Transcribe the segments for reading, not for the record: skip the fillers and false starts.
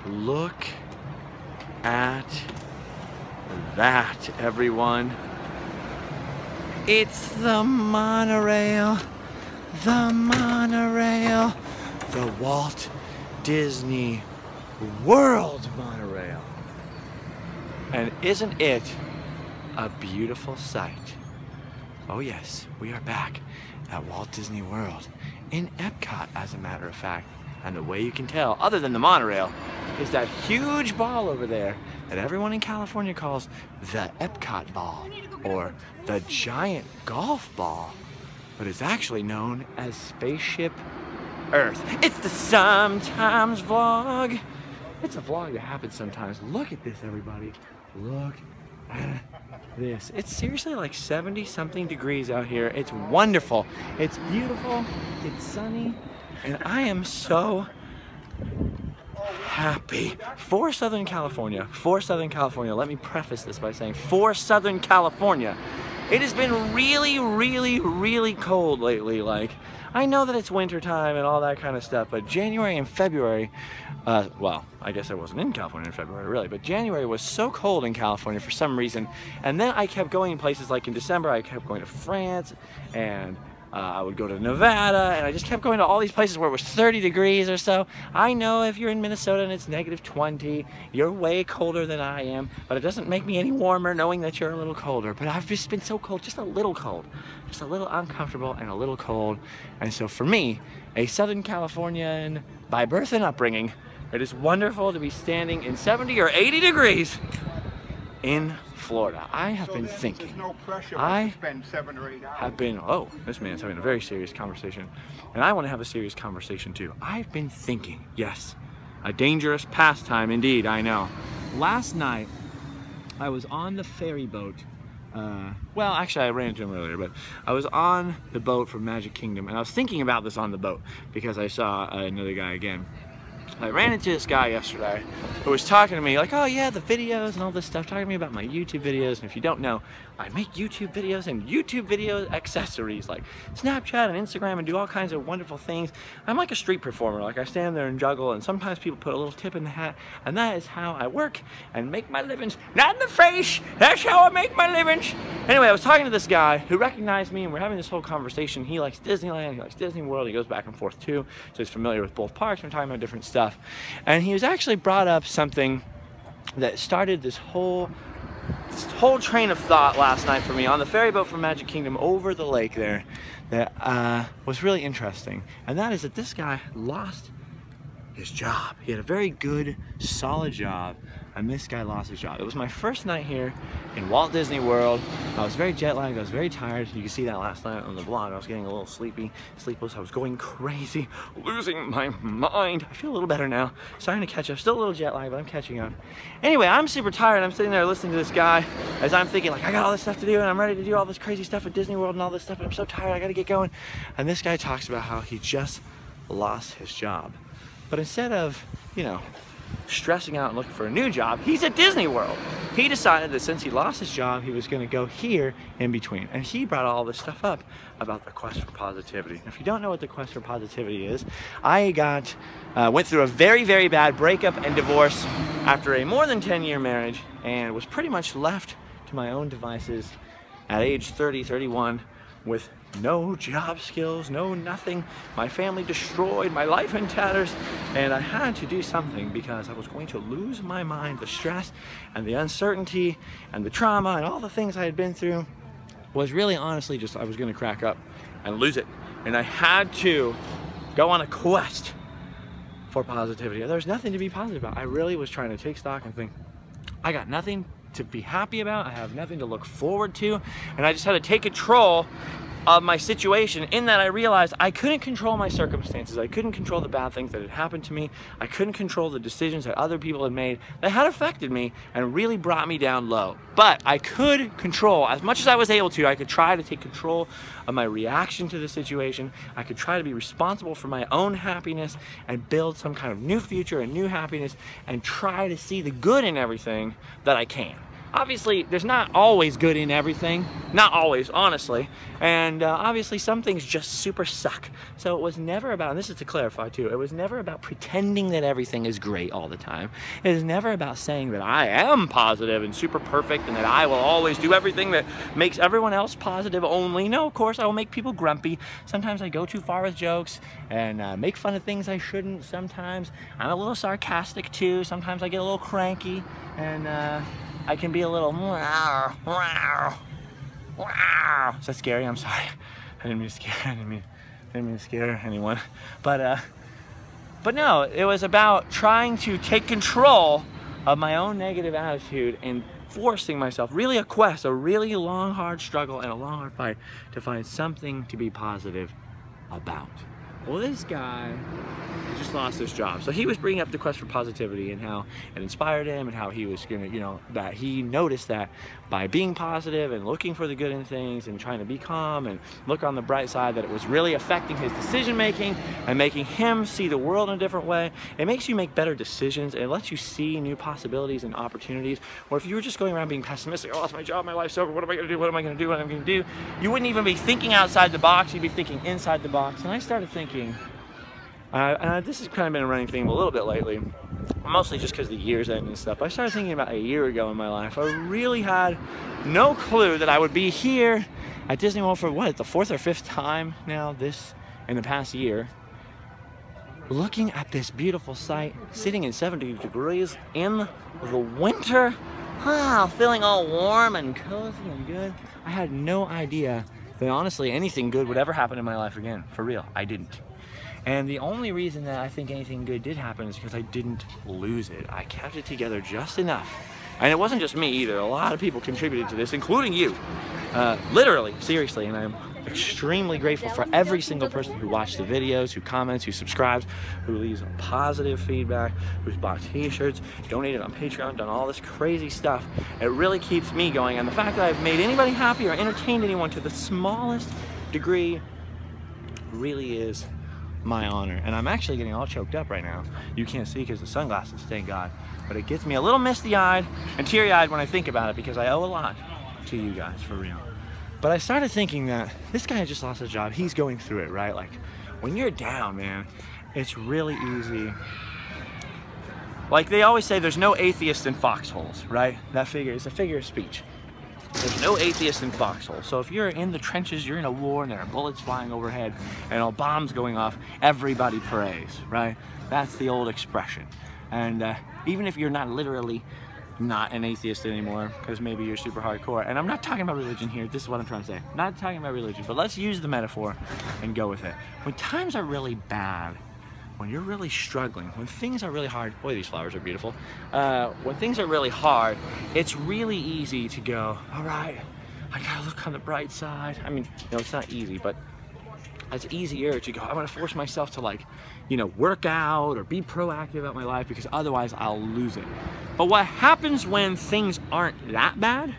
Look at that, everyone. It's the monorail. The monorail. The Walt Disney World monorail. And isn't it a beautiful sight? Oh yes, we are back at Walt Disney World in Epcot, as a matter of fact. And the way you can tell, other than the monorail, is that huge ball over there that everyone in California calls the Epcot ball, or the giant golf ball, but it's actually known as Spaceship Earth. It's the Sometimes Vlog. It's a vlog that happens sometimes. Look at this, everybody. Look at this. It's seriously like 70-something degrees out here. It's wonderful. It's beautiful. It's sunny. And I am so happy for Southern California. For Southern California. Let me preface this by saying for Southern California. It has been really, really, really cold lately. Like, I know that it's winter time and all that kind of stuff, but January and February, well, I guess I wasn't in California in February really, but January was so cold in California for some reason. And then I kept going in places like in December, I kept going to France, and I would go to Nevada, and I just kept going to all these places where it was 30 degrees or so. I know if you're in Minnesota and it's -20, you're way colder than I am, but it doesn't make me any warmer knowing that you're a little colder. But I've just been so cold, just a little cold, just a little uncomfortable and a little cold. And so for me, a Southern Californian by birth and upbringing, it is wonderful to be standing in 70 or 80 degrees in Florida. I have been thinking. There's no pressure I to spend 7 or 8 hours. have been, oh, this man's having a very serious conversation. And I want to have a serious conversation too. I've been thinking, yes, a dangerous pastime indeed, I know. Last night, I was on the ferry boat. Well, actually I ran into him earlier, but I was on the boat from Magic Kingdom, and I was thinking about this on the boat because I saw another guy again. I ran into this guy yesterday who was talking to me like, oh yeah, the videos and all this stuff, talking to me about my YouTube videos. And if you don't know, I make YouTube videos and YouTube video accessories like Snapchat and Instagram, and do all kinds of wonderful things. I'm like a street performer. Like, I stand there and juggle, and sometimes people put a little tip in the hat, and that is how I work and make my livings. Not in the face, that's how I make my livings. Anyway, I was talking to this guy who recognized me, and we're having this whole conversation. He likes Disneyland, he likes Disney World, he goes back and forth too, so he's familiar with both parks. We're talking about different stuff. And he was actually brought up something that started this whole train of thought last night for me on the ferry boat from Magic Kingdom over the lake there that was really interesting. And that is that this guy lost his job. He had a very good, solid job, and this guy lost his job. It was my first night here in Walt Disney World. I was very jet lagged, I was very tired. You can see that last night on the vlog. I was getting a little sleepless. I was going crazy, losing my mind. I feel a little better now, starting to catch up. Still a little jet lagged, but I'm catching up. Anyway, I'm super tired. I'm sitting there listening to this guy as I'm thinking like, I got all this stuff to do, and I'm ready to do all this crazy stuff at Disney World and all this stuff, but I'm so tired, I gotta get going. And this guy talks about how he just lost his job. But instead of, you know, stressing out and looking for a new job, he's at Disney World. He decided that since he lost his job, he was going to go here in between. And he brought all this stuff up about the quest for positivity. If you don't know what the quest for positivity is, I went through a very, very bad breakup and divorce after a more than 10-year marriage, and was pretty much left to my own devices at age 30, 31, with no job skills, no nothing. My family destroyed, my life in tatters, and I had to do something because I was going to lose my mind. The stress and the uncertainty and the trauma and all the things I had been through was really honestly just, I was going to crack up and lose it. And I had to go on a quest for positivity. There's nothing to be positive about. I really was trying to take stock and think, I got nothing to be happy about, I have nothing to look forward to, and I just had to take control of my situation, in that I realized I couldn't control my circumstances. I couldn't control the bad things that had happened to me. I couldn't control the decisions that other people had made that had affected me and really brought me down low. But I could control, as much as I was able to, I could try to take control of my reaction to the situation. I could try to be responsible for my own happiness and build some kind of new future and new happiness, and try to see the good in everything that I can. obviously there's not always good in everything, not always, honestly, and obviously some things just super suck. So it was never about, and this is to clarify too, it was never about pretending that everything is great all the time. It is never about saying that I am positive and super perfect and that I will always do everything that makes everyone else positive only. No, of course I will make people grumpy. Sometimes I go too far with jokes and make fun of things I shouldn't. Sometimes I'm a little sarcastic too. Sometimes I get a little cranky, and I can be a little, is that scary? I'm sorry. I didn't mean to scare, I didn't mean to scare anyone. But no, it was about trying to take control of my own negative attitude and forcing myself, really a quest, a really long, hard struggle and a long, hard fight to find something to be positive about. Well, this guy just lost his job. So he was bringing up the quest for positivity and how it inspired him and how he was gonna, you know, that he noticed that by being positive and looking for the good in things and trying to be calm and look on the bright side, that it was really affecting his decision making and making him see the world in a different way. It makes you make better decisions. It lets you see new possibilities and opportunities. Or if you were just going around being pessimistic, oh, I lost my job, my life's over, what am I gonna do, what am I gonna do, what am I gonna do? You wouldn't even be thinking outside the box, you'd be thinking inside the box. And I started thinking, this has kind of been a running theme a little bit lately, mostly just because the year's end and stuff. I started thinking about a year ago in my life. I really had no clue that I would be here at Disney World for what, the 4th or 5th time now in the past year, looking at this beautiful sight, sitting in 70 degrees in the winter, feeling all warm and cozy and good. I had no idea that honestly anything good would ever happen in my life again. For real, I didn't. And the only reason that I think anything good did happen is because I didn't lose it. I kept it together just enough. And it wasn't just me either. A lot of people contributed to this, including you. Literally, seriously, and I'm extremely grateful for every single person who watched the videos, who comments, who subscribes, who leaves positive feedback, who's bought t-shirts, donated on Patreon, done all this crazy stuff. It really keeps me going, and the fact that I've made anybody happy or entertained anyone to the smallest degree really is my honor. And I'm actually getting all choked up right now. You can't see because the sunglasses, thank God. But it gets me a little misty-eyed and teary-eyed when I think about it, because I owe a lot to you guys, for real. But I started thinking that this guy just lost his job. He's going through it, right? Like, when you're down, man, it's really easy. Like they always say, there's no atheist in foxholes, right? That figure is a figure of speech. There's no atheist in foxholes. So if you're in the trenches, you're in a war and there are bullets flying overhead and all bombs going off, everybody prays, right? That's the old expression. And even if you're not literally not an atheist anymore, because maybe you're super hardcore, and I'm not talking about religion here, this is what I'm trying to say. Not talking about religion, but let's use the metaphor and go with it. When times are really bad, when you're really struggling, when things are really hard, boy, these flowers are beautiful. When things are really hard, it's really easy to go, all right, I gotta look on the bright side. I mean, you know, it's not easy, but it's easier to go, I'm gonna force myself to, like, you know, work out or be proactive about my life, because otherwise I'll lose it. But what happens when things aren't that bad?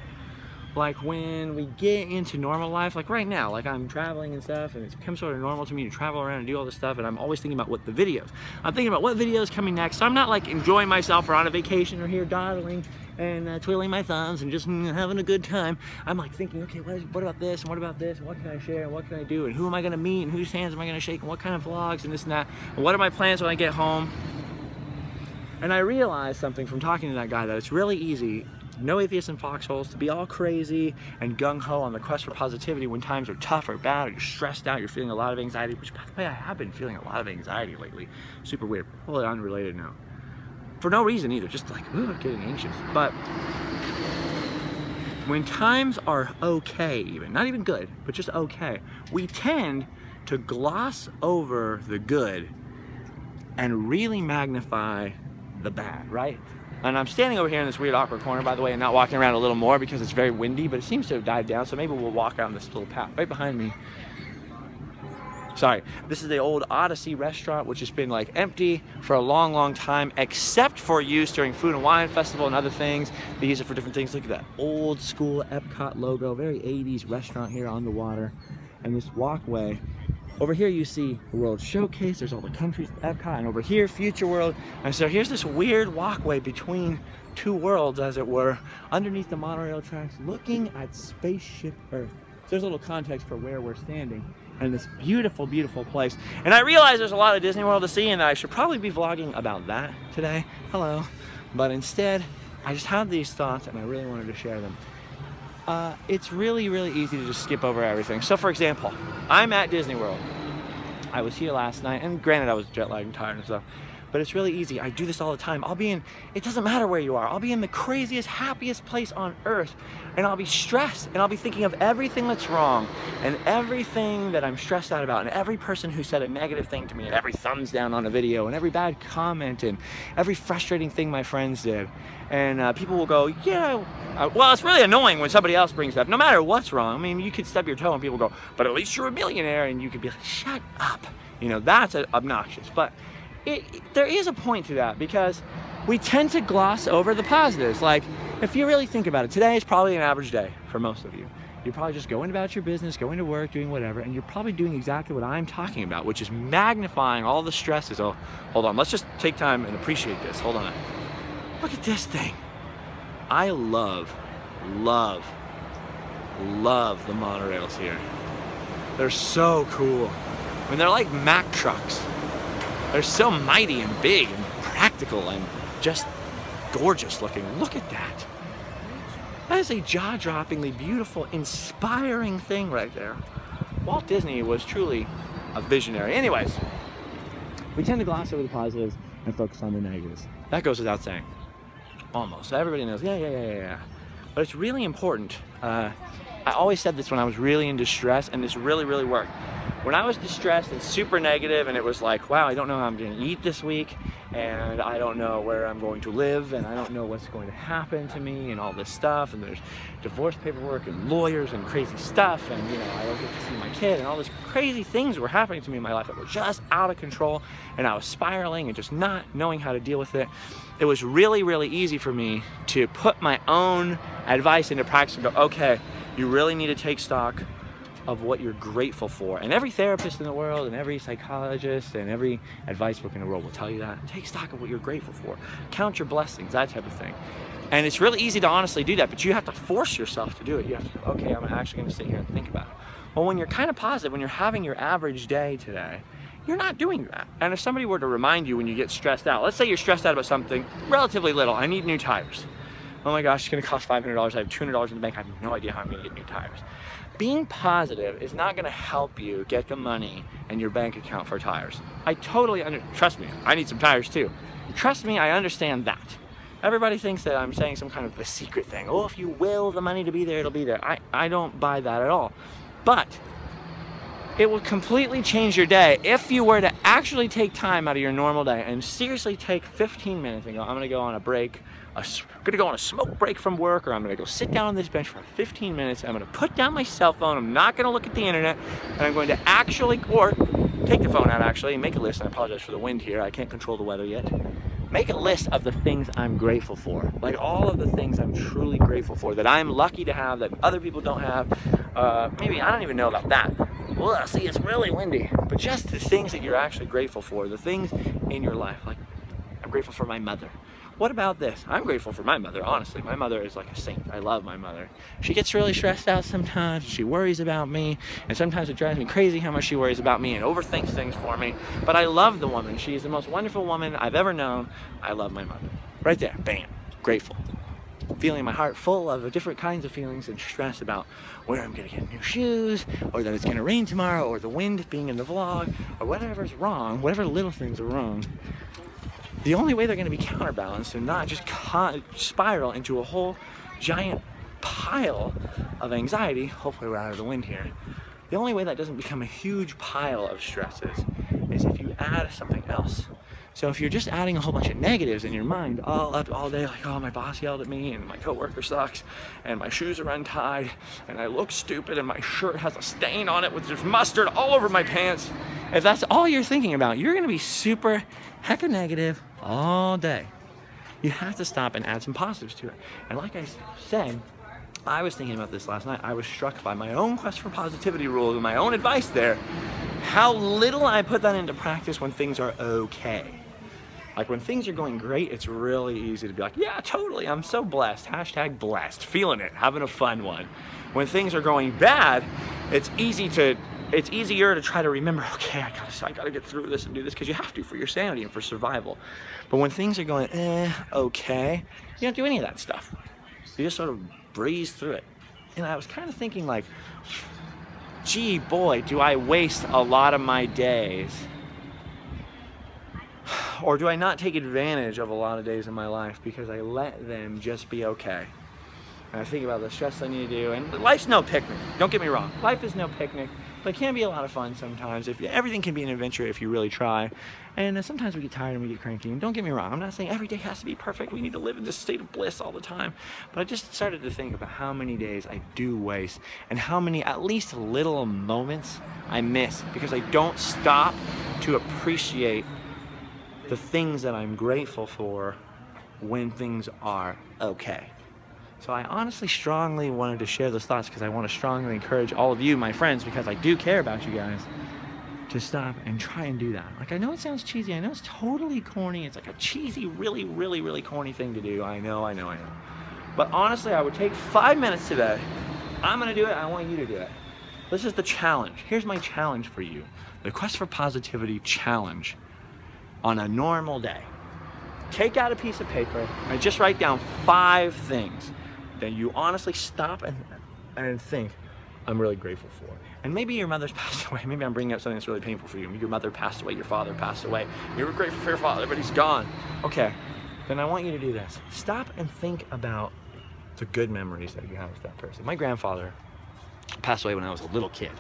Like when we get into normal life, like right now, like I'm traveling and stuff, and it's become sort of normal to me to travel around and do all this stuff, and I'm always thinking about what the videos. I'm thinking about what video is coming next, so I'm not like enjoying myself or on a vacation or here dawdling and twiddling my thumbs and just having a good time. I'm like thinking, okay, what about this, and what about this, and what can I share, and what can I do, and who am I gonna meet, and whose hands am I gonna shake, and what kind of vlogs, and this and that, and what are my plans when I get home? And I realized something from talking to that guy, that it's really easy, no atheists in foxholes, to be all crazy and gung-ho on the quest for positivity when times are tough or bad, or you're stressed out, you're feeling a lot of anxiety, which, by the way, I have been feeling a lot of anxiety lately. Super weird, totally unrelated now. For no reason either, just like, getting anxious. But when times are okay, even, not even good, but just okay, we tend to gloss over the good and really magnify the bad, right? And I'm standing over here in this weird awkward corner, by the way, and not walking around a little more because it's very windy, but it seems to have died down, so maybe we'll walk out this little path right behind me. Sorry, this is the old Odyssey restaurant, which has been like empty for a long, long time, except for use during Food and Wine Festival and other things. They use it for different things. Look at that old school Epcot logo, very 80s restaurant here on the water. And this walkway Over here you see the World Showcase, there's all the countries, Epcot, and over here, Future World. And so here's this weird walkway between two worlds, as it were, underneath the monorail tracks, looking at Spaceship Earth. So there's a little context for where we're standing in this beautiful, beautiful place. And I realize there's a lot of Disney World to see, and I should probably be vlogging about that today. Hello. But instead, I just had these thoughts, and I really wanted to share them. It's really, really easy to just skip over everything. So for example, I'm at Disney World. I was here last night, and granted I was jet lagged and tired and stuff, but it's really easy. I do this all the time. I'll be in, it doesn't matter where you are, I'll be in the craziest, happiest place on earth, and I'll be stressed, and I'll be thinking of everything that's wrong, and everything that I'm stressed out about, and every person who said a negative thing to me, and every thumbs down on a video, and every bad comment, and every frustrating thing my friends did. And people will go, yeah, well, it's really annoying when somebody else brings it up, no matter what's wrong. I mean, you could stub your toe and people go, but at least you're a millionaire, and you could be like, shut up. You know, that's obnoxious. But there is a point to that, because we tend to gloss over the positives. Like, if you really think about it, today is probably an average day for most of you. You're probably just going about your business, going to work, doing whatever, and you're probably doing exactly what I'm talking about, which is magnifying all the stresses. Oh, hold on, let's just take time and appreciate this. Hold on. Look at this thing. I love the monorails here. They're so cool. I mean, they're like Mack trucks. They're so mighty and big and practical and just gorgeous looking. Look at that. That is a jaw-droppingly beautiful, inspiring thing right there. Walt Disney was truly a visionary. Anyways, we tend to gloss over the positives and focus on the negatives. That goes without saying. Almost. Everybody knows, yeah. But it's really important. I always said this when I was really in distress, and this really, really worked. When I was distressed and super negative, and it was like, wow, I don't know how I'm going to eat this week, and I don't know where I'm going to live, and I don't know what's going to happen to me, and all this stuff, and there's divorce paperwork and lawyers and crazy stuff, and you know, I don't get to see my kid, and all these crazy things were happening to me in my life that were just out of control, and I was spiraling and just not knowing how to deal with it. It was really, really easy for me to put my own advice into practice and go, okay, you really need to take stock of what you're grateful for. And every therapist in the world, and every psychologist, and every advice book in the world will tell you that. Take stock of what you're grateful for. Count your blessings, that type of thing. And it's really easy to honestly do that, but you have to force yourself to do it. You have to go, okay, I'm actually going to sit here and think about it. Well, when you're kind of positive, when you're having your average day today, you're not doing that. And if somebody were to remind you when you get stressed out, let's say you're stressed out about something relatively little, I need new tires. Oh my gosh, it's gonna cost $500, I have $200 in the bank, I have no idea how I'm gonna get new tires. Being positive is not gonna help you get the money in your bank account for tires. I totally trust me, I need some tires too. Trust me, I understand that. Everybody thinks that I'm saying some kind of a secret thing. Oh, if you will the money to be there, it'll be there. I don't buy that at all. But it will completely change your day if you were to actually take time out of your normal day and seriously take 15 minutes and go, I'm gonna go on a break, I'm gonna go on a smoke break from work, or I'm gonna go sit down on this bench for 15 minutes, I'm gonna put down my cell phone, I'm not gonna look at the internet, and I'm going to actually, or take the phone out actually, and make a list. And I apologize for the wind here, I can't control the weather yet. Make a list of the things I'm grateful for. Like all of the things I'm truly grateful for, that I'm lucky to have, that other people don't have. Maybe, I don't even know about that. Well, see, it's really windy. But just the things that you're actually grateful for, the things in your life. Like, I'm grateful for my mother. What about this? I'm grateful for my mother, honestly. My mother is like a saint. I love my mother. She gets really stressed out sometimes. She worries about me. And sometimes it drives me crazy how much she worries about me and overthinks things for me. But I love the woman. She's the most wonderful woman I've ever known. I love my mother. Right there, bam, grateful. Feeling my heart full of different kinds of feelings and stress about where I'm gonna get new shoes, or that it's gonna rain tomorrow, or the wind being in the vlog, or whatever's wrong, whatever little things are wrong. The only way they're gonna be counterbalanced and not just spiral into a whole giant pile of anxiety, hopefully we're out of the wind here, the only way that doesn't become a huge pile of stresses is if you add something else. So if you're just adding a whole bunch of negatives in your mind all day, like, oh, my boss yelled at me, and my coworker sucks, and my shoes are untied, and I look stupid, and my shirt has a stain on it with just mustard all over my pants. If that's all you're thinking about, you're gonna be super hecka negative all day. You have to stop and add some positives to it. And like I said, I was thinking about this last night. I was struck by my own quest for positivity rules and my own advice there. how little I put that into practice when things are okay. Like when things are going great, it's really easy to be like, yeah, totally, I'm so blessed. Hashtag blessed, feeling it, having a fun one. When things are going bad, it's easier to try to remember, okay, I gotta get through this and do this, because you have to for your sanity and for survival. But when things are going, okay, you don't do any of that stuff. You just sort of breeze through it. And I was kind of thinking like, gee, boy, do I waste a lot of my days, or do I not take advantage of a lot of days in my life because I let them just be okay? And I think about the stress I need to do, and life's no picnic. Don't get me wrong, life is no picnic, but it can be a lot of fun sometimes. Everything can be an adventure if you really try. And sometimes we get tired and we get cranky. And don't get me wrong, I'm not saying every day has to be perfect. We need to live in this state of bliss all the time. But I just started to think about how many days I do waste, and how many at least little moments I miss because I don't stop to appreciate the things that I'm grateful for when things are okay. So I honestly strongly wanted to share those thoughts because I want to strongly encourage all of you, my friends, because I do care about you guys, to stop and try and do that. Like, I know it sounds cheesy, I know it's totally corny, it's like a cheesy, really, really, really corny thing to do. I know. But honestly, I would take 5 minutes today. I'm gonna do it, I want you to do it. This is the challenge. Here's my challenge for you. The Quest for Positivity challenge on a normal day. Take out a piece of paper and just write down 5 things that you honestly stop and think, I'm really grateful for. And maybe your mother's passed away. Maybe I'm bringing up something that's really painful for you. Maybe your mother passed away, your father passed away. You were grateful for your father, but he's gone. Okay, then I want you to do this. Stop and think about the good memories that you have with that person. My grandfather passed away when I was a little kid.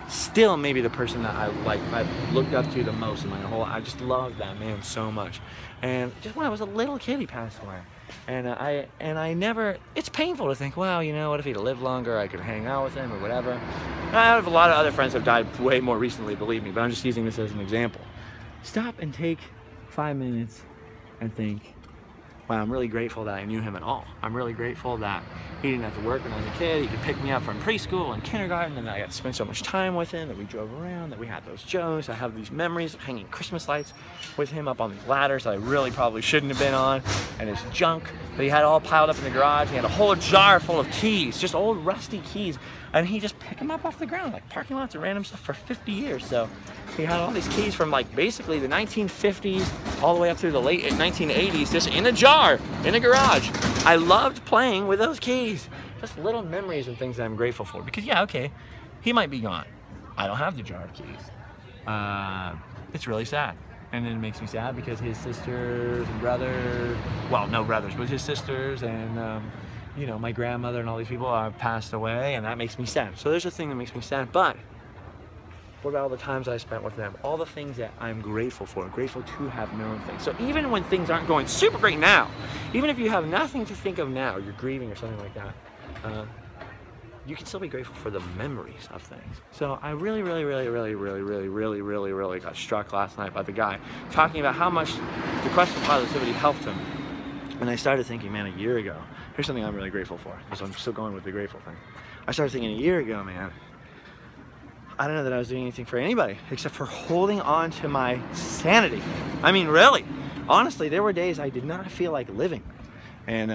Still maybe the person that I looked up to the most in my whole life. I just loved that man so much. And just when I was a little kid, he passed away. And I never, it's painful to think, wow, you know, what if he'd lived longer, I could hang out with him or whatever. And I have a lot of other friends have died way more recently, believe me, but I'm just using this as an example. Stop and take 5 minutes and think, wow, I'm really grateful that I knew him at all. I'm really grateful that he didn't have to work when I was a kid. He could pick me up from preschool and kindergarten, and I got to spend so much time with him, that we drove around, that we had those jokes. I have these memories of hanging Christmas lights with him up on these ladders that I really probably shouldn't have been on, and his junk that he had all piled up in the garage. He had a whole jar full of keys, just old rusty keys, and he just picked them up off the ground, like parking lots and random stuff for 50 years. So he had all these keys from like basically the 1950s all the way up through the late 1980s, just in a jar, in a garage. I loved playing with those keys. Just little memories and things that I'm grateful for. Because yeah, okay, he might be gone. I don't have the jar of keys. It's really sad. And then it makes me sad because his sisters and brothers, well, no brothers, but his sisters and you know, my grandmother and all these people have passed away, and that makes me sad. So there's a thing that makes me sad, but what about all the times I spent with them? All the things that I'm grateful for, grateful to have known things. So even when things aren't going super great now, even if you have nothing to think of now, you're grieving or something like that, you can still be grateful for the memories of things. So I really got struck last night by the guy talking about how much the Quest for Positivity helped him. And I started thinking, man, a year ago, here's something I'm really grateful for, because I'm still going with the grateful thing. I started thinking a year ago, man, I don't know that I was doing anything for anybody except for holding on to my sanity. I mean, really, honestly, there were days I did not feel like living. And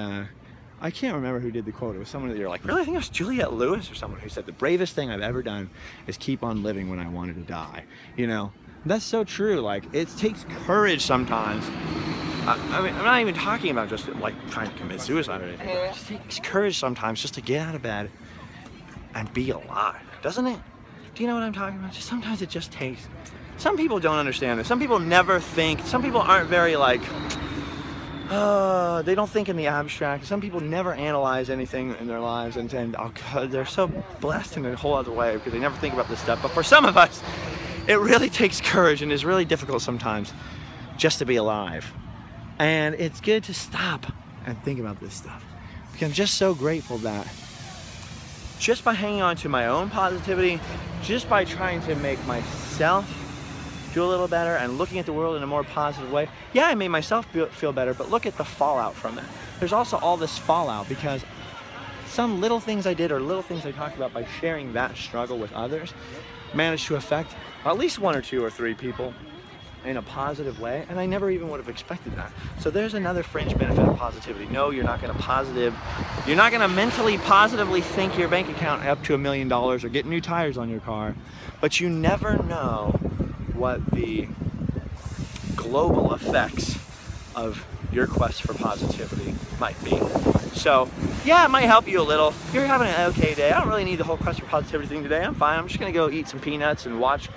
I can't remember who did the quote. It was someone that you're like, really? I think it was Juliette Lewis or someone who said, the bravest thing I've ever done is keep on living when I wanted to die. You know, that's so true. Like, it takes courage sometimes. I mean, I'm not even talking about just like trying to commit suicide or anything. It just takes courage sometimes just to get out of bed and be alive, doesn't it? Do you know what I'm talking about? Just sometimes it just takes. Some people don't understand this. Some people never think. Some people aren't very like, they don't think in the abstract. Some people never analyze anything in their lives, and oh God, they're so blessed in a whole other way because they never think about this stuff. But for some of us, it really takes courage, and it's really difficult sometimes just to be alive. And it's good to stop and think about this stuff. Because I'm just so grateful that just by hanging on to my own positivity, just by trying to make myself do a little better and looking at the world in a more positive way, yeah, I made myself feel better, but look at the fallout from it. There's also all this fallout because some little things I did or little things I talked about by sharing that struggle with others managed to affect at least 1 or 2 or 3 people in a positive way, and I never even would have expected that. So there's another fringe benefit of positivity. No, you're not gonna mentally positively think your bank account up to $1 million or get new tires on your car, but you never know what the global effects of your quest for positivity might be. So yeah, it might help you a little. You're having an okay day. I don't really need the whole quest for positivity thing today. I'm fine. I'm just gonna go eat some peanuts and watch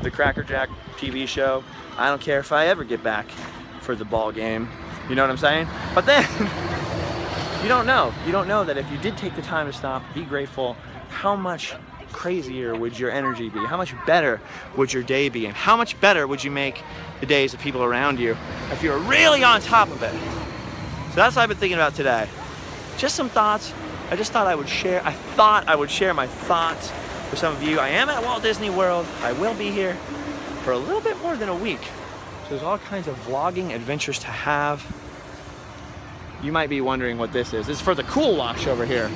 the Cracker Jack TV show. I don't care if I ever get back for the ball game. You know what I'm saying? But then, you don't know. You don't know that if you did take the time to stop, be grateful, how much crazier would your energy be? How much better would your day be? And how much better would you make the days of people around you if you were really on top of it? So that's what I've been thinking about today. Just some thoughts. I just thought I would share. I thought I would share my thoughts with some of you. I am at Walt Disney World. I will be here for a little bit more than a week. So there's all kinds of vlogging adventures to have. You might be wondering what this is. This is for the Cool Wash over here.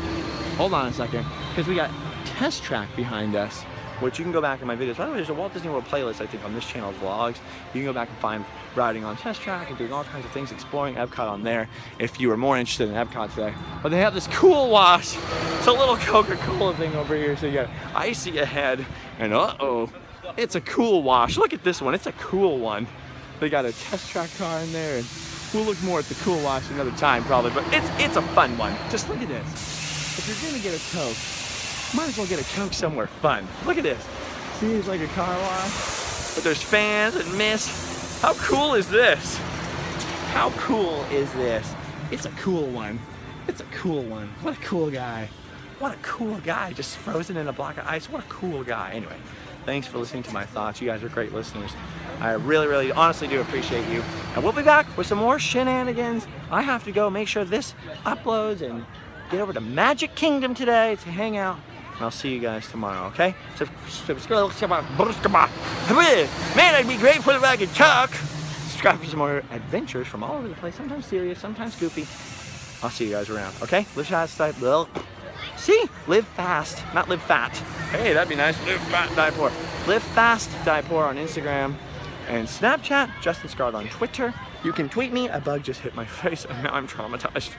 Hold on a second, because we got Test Track behind us, which you can go back in my videos. By the way, there's a Walt Disney World playlist, I think, on this channel's vlogs. You can go back and find riding on Test Track and doing all kinds of things, exploring Epcot on there if you are more interested in Epcot today. But they have this Cool Wash. It's a little Coca-Cola thing over here. So you got icy ahead, and uh-oh, it's a Cool Wash. Look at this one. It's a cool one. They got a Test Track car in there, and we'll look more at the Cool Wash another time probably, but it's a fun one. Just look at this. If you're gonna get a Coke, might as well get a Coke somewhere fun. Look at this. See, it's like a car wash, but there's fans and mist. How cool is this? How cool is this? It's a cool one. It's a cool one. What a cool guy. What a cool guy, just frozen in a block of ice. What a cool guy. Anyway, thanks for listening to my thoughts. You guys are great listeners. I really, really, honestly do appreciate you. And we'll be back with some more shenanigans. I have to go make sure this uploads and get over to Magic Kingdom today to hang out. And I'll see you guys tomorrow, okay? Man, I'd be grateful if I could talk. Subscribe for some more adventures from all over the place. Sometimes serious, sometimes goofy. I'll see you guys around, okay? Live fast, live fast, not live fat. Hey, that'd be nice. Live fat, die poor. Live fast, die poor on Instagram and Snapchat. Justin Scarlett on Twitter. You can tweet me. A bug just hit my face and now I'm traumatized.